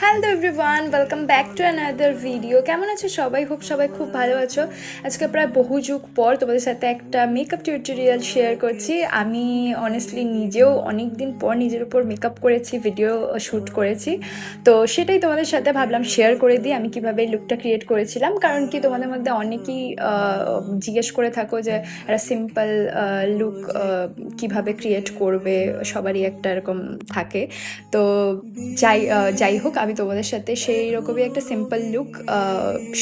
Hello everyone, welcome back to another video. কেমন আছো সবাই? হোপ সবাই খুব ভালো আছো। আজকে প্রায় বহু যুগ পর তোমাদের সাথে একটা মেকআপ টিউটোরিয়াল শেয়ার করছি। আমি অনেস্টলি নিজেও অনেক দিন পর নিজের উপর মেকআপ করেছি, ভিডিও শ্যুট করেছি। তো সেটাই তোমাদের সাথে ভাবলাম শেয়ার করে দিই আমি কীভাবে লুকটা ক্রিয়েট করেছিলাম। কারণ কি তোমাদের মধ্যে অনেকেই জিজ্ঞেস করে থাকো যে একটা সিম্পল লুক কীভাবে ক্রিয়েট করবে, সবারই একটা এরকম থাকে। তো যাই হোক, আমি তোমাদের সাথে সেই রকমই একটা সিম্পল লুক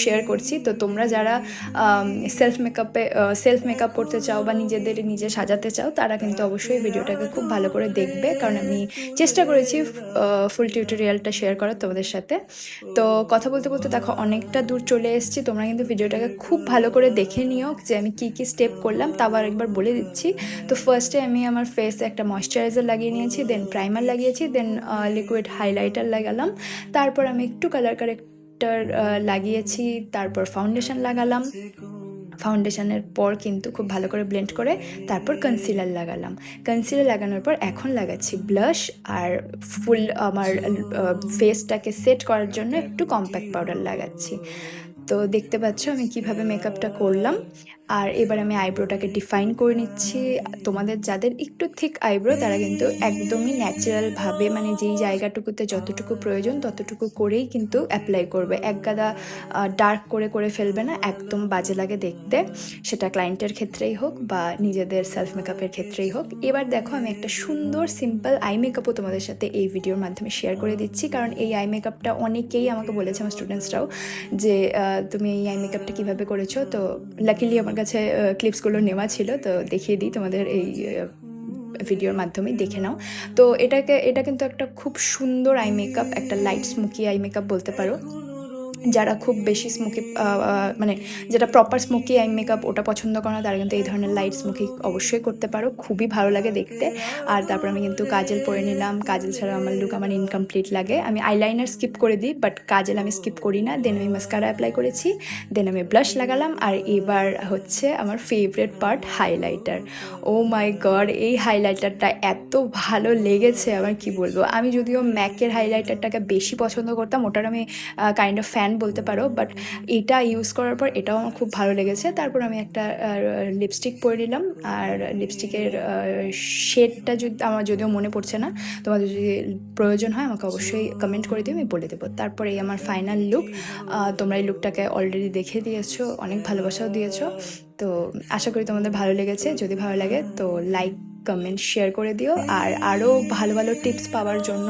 শেয়ার করছি। তো তোমরা যারা সেলফ মেকআপ করতে চাও বা নিজেদের নিজে সাজাতে চাও, তারা কিন্তু অবশ্যই ভিডিওটাকে খুব ভালো করে দেখবে, কারণ আমি চেষ্টা করেছি ফুল টিউটোরিয়ালটা শেয়ার করার তোমাদের সাথে। তো কথা বলতে বলতে দেখো অনেকটা দূর চলে এসেছি। তোমরা কিন্তু ভিডিওটাকে খুব ভালো করে দেখে নিও যে আমি কী কী স্টেপ করলাম, তা আবার একবার বলে দিচ্ছি। তো ফার্স্টে আমি আমার ফেসে একটা ময়শ্চারাইজার লাগিয়ে নিয়েছি, দেন প্রাইমার লাগিয়েছি, দেন লিকুইড হাইলাইটার লাগালাম, তারপর আমি একটু কালার কারেক্টার লাগিয়েছি, তারপর ফাউন্ডেশন লাগালাম। ফাউন্ডেশনের পর কিন্তু খুব ভালো করে ব্লেন্ড করে তারপর কনসিলার লাগালাম। কনসিলার লাগানোর পর এখন লাগাচ্ছি ব্লাশ, আর ফুল আমার ফেসটাকে সেট করার জন্য একটু কম্প্যাক্ট পাউডার লাগাচ্ছি। তো দেখতে পাচ্ছ আমি কিভাবে মেকআপটা করলাম। আর এবার আমি আইব্রোটাকে ডিফাইন করে নিচ্ছি। তোমাদের যাদের একটু থিক আইব্রো, তারা কিন্তু একদমই ন্যাচারালভাবে, মানে যেই জায়গাটুকুতে যতটুকু প্রয়োজন ততটুকু করেই কিন্তু অ্যাপ্লাই করবে। একগাদা ডার্ক করে ফেলবে না, একদম বাজে লাগে দেখতে, সেটা ক্লায়েন্টের ক্ষেত্রেই হোক বা নিজেদের সেলফ মেকআপের ক্ষেত্রেই হোক। এবার দেখো আমি একটা সুন্দর সিম্পল আই মেকআপও তোমাদের সাথে এই ভিডিওর মাধ্যমে শেয়ার করে দিচ্ছি, কারণ এই আই মেকআপটা অনেকেই আমাকে বলেছে, আমার স্টুডেন্টসরাও, যে তুমি এই আই মেকআপটা কীভাবে করেছো। তো লাকিলি আমার কাছে ক্লিপসগুলো নেওয়া ছিল, তো দেখিয়ে দিই তোমাদের এই ভিডিওর মাধ্যমে, দেখে নাও। তো এটা কিন্তু একটা খুব সুন্দর আই মেকআপ, একটা লাইট স্মোকি আই মেকআপ বলতে পারো। যারা খুব বেশি স্মোকি, মানে যেটা প্রপার স্মোকি আই মেকআপ ওটা পছন্দ করে না, তারা কিন্তু এই ধরনের লাইট স্মোকি অবশ্যই করতে পারো, খুবই ভালো লাগে দেখতে। আর তারপর আমি কিন্তু কাজল পরে নিলাম। কাজল ছাড়া আমার লুক আমার ইনকমপ্লিট লাগে। আমি আইলাইনার স্কিপ করে দিই, বাট কাজল আমি স্কিপ করি না। দেন আমি মাস্কারা অ্যাপ্লাই করেছি, দেন আমি ব্লাশ লাগালাম, আর এবার হচ্ছে আমার ফেভারিট পার্ট, হাইলাইটার। ও মাই গড, এই হাইলাইটারটা এত ভালো লেগেছে, আমার কি বলবো। আমি যদিও ম্যাকের হাইলাইটারটাকে বেশি পছন্দ করতাম, ওটার আমি কাইন্ড অফ ফ্যান বলতে পারো, বাট এটা ইউজ করার পর এটাও আমার খুব ভালো লেগেছে। তারপর আমি একটা লিপস্টিক পরে নিলাম, আর লিপস্টিকের শেডটা আমার যদিও মনে পড়ছে না, তোমাদের যদি প্রয়োজন হয় আমাকে অবশ্যই কমেন্ট করে দিও, আমি বলে দেবো। তারপরে এই আমার ফাইনাল লুক। তোমরা এই লুকটাকে অলরেডি দেখে দিয়েছো, অনেক ভালোবাসাও দিয়েছো। তো আশা করি তোমাদের ভালো লেগেছে। যদি ভালো লাগে তো লাইক, কমেন্ট, শেয়ার করে দিও। আর আরও ভালো ভালো টিপস পাওয়ার জন্য